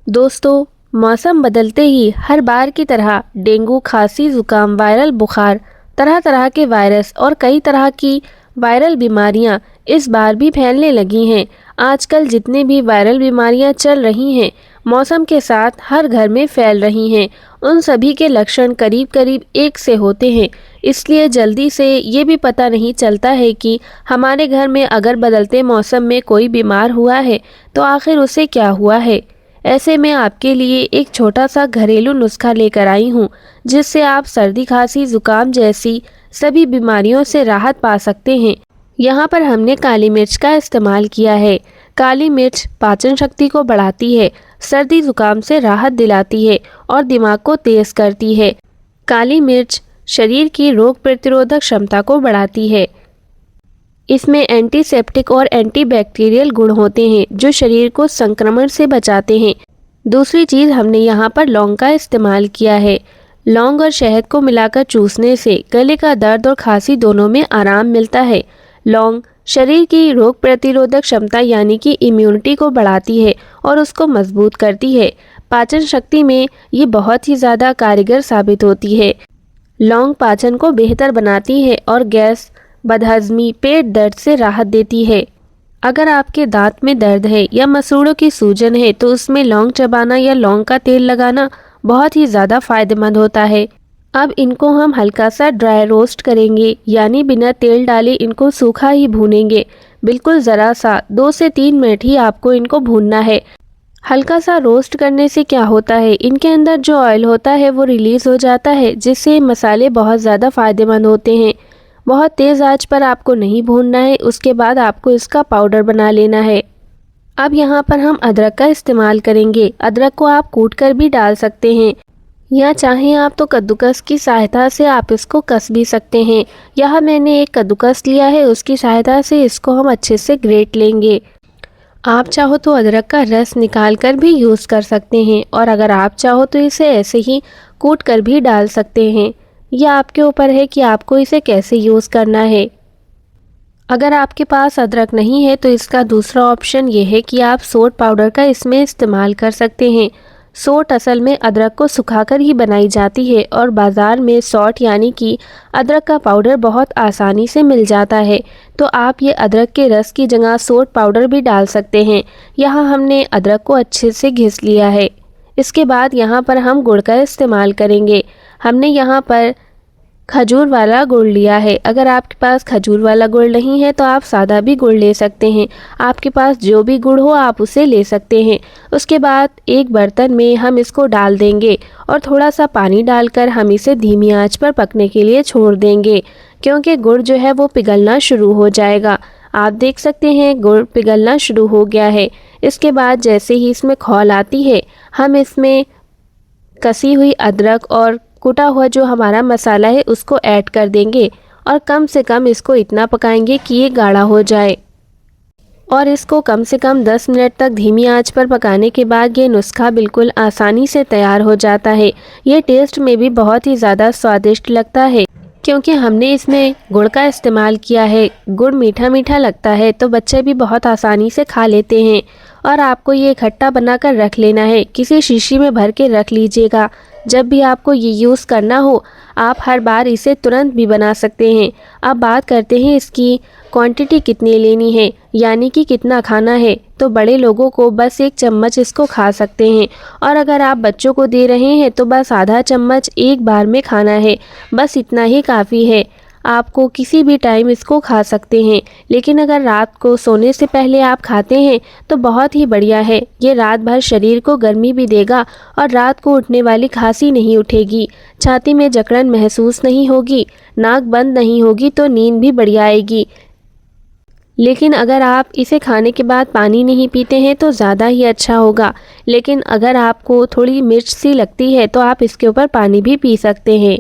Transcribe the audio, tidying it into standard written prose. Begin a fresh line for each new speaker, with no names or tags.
दोस्तों, मौसम बदलते ही हर बार की तरह डेंगू, खांसी, जुकाम, वायरल बुखार, तरह तरह के वायरस और कई तरह की वायरल बीमारियां इस बार भी फैलने लगी हैं। आजकल जितने भी वायरल बीमारियां चल रही हैं, मौसम के साथ हर घर में फैल रही हैं। उन सभी के लक्षण करीब करीब एक से होते हैं, इसलिए जल्दी से ये भी पता नहीं चलता है कि हमारे घर में अगर बदलते मौसम में कोई बीमार हुआ है तो आखिर उसे क्या हुआ है। ऐसे में आपके लिए एक छोटा सा घरेलू नुस्खा लेकर आई हूँ, जिससे आप सर्दी, खांसी, जुकाम जैसी सभी बीमारियों से राहत पा सकते हैं। यहाँ पर हमने काली मिर्च का इस्तेमाल किया है। काली मिर्च पाचन शक्ति को बढ़ाती है, सर्दी जुकाम से राहत दिलाती है और दिमाग को तेज करती है। काली मिर्च शरीर की रोग प्रतिरोधक क्षमता को बढ़ाती है। इसमें एंटीसेप्टिक और एंटीबैक्टीरियल गुण होते हैं जो शरीर को संक्रमण से बचाते हैं। दूसरी चीज़, हमने यहाँ पर लौंग का इस्तेमाल किया है। लौंग और शहद को मिलाकर चूसने से गले का दर्द और खांसी दोनों में आराम मिलता है। लौंग शरीर की रोग प्रतिरोधक क्षमता यानी कि इम्यूनिटी को बढ़ाती है और उसको मजबूत करती है। पाचन शक्ति में ये बहुत ही ज़्यादा कारगर साबित होती है। लौंग पाचन को बेहतर बनाती है और गैस, बदहजमी, पेट दर्द से राहत देती है। अगर आपके दांत में दर्द है या मसूड़ों की सूजन है तो उसमें लौंग चबाना या लौंग का तेल लगाना बहुत ही ज़्यादा फायदेमंद होता है। अब इनको हम हल्का सा ड्राई रोस्ट करेंगे, यानी बिना तेल डाले इनको सूखा ही भूनेंगे। बिल्कुल ज़रा सा 2 से 3 मिनट ही आपको इनको भूनना है। हल्का सा रोस्ट करने से क्या होता है, इनके अंदर जो ऑयल होता है वो रिलीज़ हो जाता है, जिससे मसाले बहुत ज़्यादा फायदेमंद होते हैं। बहुत तेज़ आंच पर आपको नहीं भूनना है। उसके बाद आपको इसका पाउडर बना लेना है। अब यहाँ पर हम अदरक का इस्तेमाल करेंगे। अदरक को आप कूट कर भी डाल सकते हैं या चाहें आप तो कद्दूकस की सहायता से आप इसको कस भी सकते हैं। यहाँ मैंने एक कद्दूकस लिया है, उसकी सहायता से इसको हम अच्छे से ग्रेट लेंगे। आप चाहो तो अदरक का रस निकाल कर भी यूज़ कर सकते हैं और अगर आप चाहो तो इसे ऐसे ही कूट कर भी डाल सकते हैं। यह आपके ऊपर है कि आपको इसे कैसे यूज़ करना है। अगर आपके पास अदरक नहीं है तो इसका दूसरा ऑप्शन ये है कि आप सोट पाउडर का इसमें इस्तेमाल कर सकते हैं। सोट असल में अदरक को सुखाकर ही बनाई जाती है और बाज़ार में सौट यानी कि अदरक का पाउडर बहुत आसानी से मिल जाता है। तो आप ये अदरक के रस की जगह सोट पाउडर भी डाल सकते हैं। यहाँ हमने अदरक को अच्छे से घिस लिया है। इसके बाद यहाँ पर हम गुड़ का इस्तेमाल करेंगे। हमने यहाँ पर खजूर वाला गुड़ लिया है। अगर आपके पास खजूर वाला गुड़ नहीं है तो आप सादा भी गुड़ ले सकते हैं। आपके पास जो भी गुड़ हो आप उसे ले सकते हैं। उसके बाद एक बर्तन में हम इसको डाल देंगे और थोड़ा सा पानी डालकर हम इसे धीमी आंच पर पकने के लिए छोड़ देंगे, क्योंकि गुड़ जो है वो पिघलना शुरू हो जाएगा। आप देख सकते हैं गुड़ पिघलना शुरू हो गया है। इसके बाद जैसे ही इसमें खौल आती है, हम इसमें कसी हुई अदरक और कुटा हुआ जो हमारा मसाला है उसको ऐड कर देंगे और कम से कम इसको इतना पकाएंगे कि ये गाढ़ा हो जाए। और इसको कम से कम 10 मिनट तक धीमी आंच पर पकाने के बाद ये नुस्खा बिल्कुल आसानी से तैयार हो जाता है। ये टेस्ट में भी बहुत ही ज़्यादा स्वादिष्ट लगता है, क्योंकि हमने इसमें गुड़ का इस्तेमाल किया है। गुड़ मीठा मीठा लगता है तो बच्चे भी बहुत आसानी से खा लेते हैं। और आपको ये इकट्ठा बनाकर रख लेना है, किसी शीशी में भर के रख लीजिएगा। जब भी आपको ये यूज़ करना हो आप हर बार इसे तुरंत भी बना सकते हैं। अब बात करते हैं इसकी क्वांटिटी कितनी लेनी है, यानी कि कितना खाना है। तो बड़े लोगों को बस 1 चम्मच इसको खा सकते हैं और अगर आप बच्चों को दे रहे हैं तो बस आधा चम्मच एक बार में खाना है। बस इतना ही काफ़ी है। आपको किसी भी टाइम इसको खा सकते हैं, लेकिन अगर रात को सोने से पहले आप खाते हैं तो बहुत ही बढ़िया है। ये रात भर शरीर को गर्मी भी देगा और रात को उठने वाली खांसी नहीं उठेगी, छाती में जकड़न महसूस नहीं होगी, नाक बंद नहीं होगी तो नींद भी बढ़िया आएगी। लेकिन अगर आप इसे खाने के बाद पानी नहीं पीते हैं तो ज़्यादा ही अच्छा होगा। लेकिन अगर आपको थोड़ी मिर्च सी लगती है तो आप इसके ऊपर पानी भी पी सकते हैं।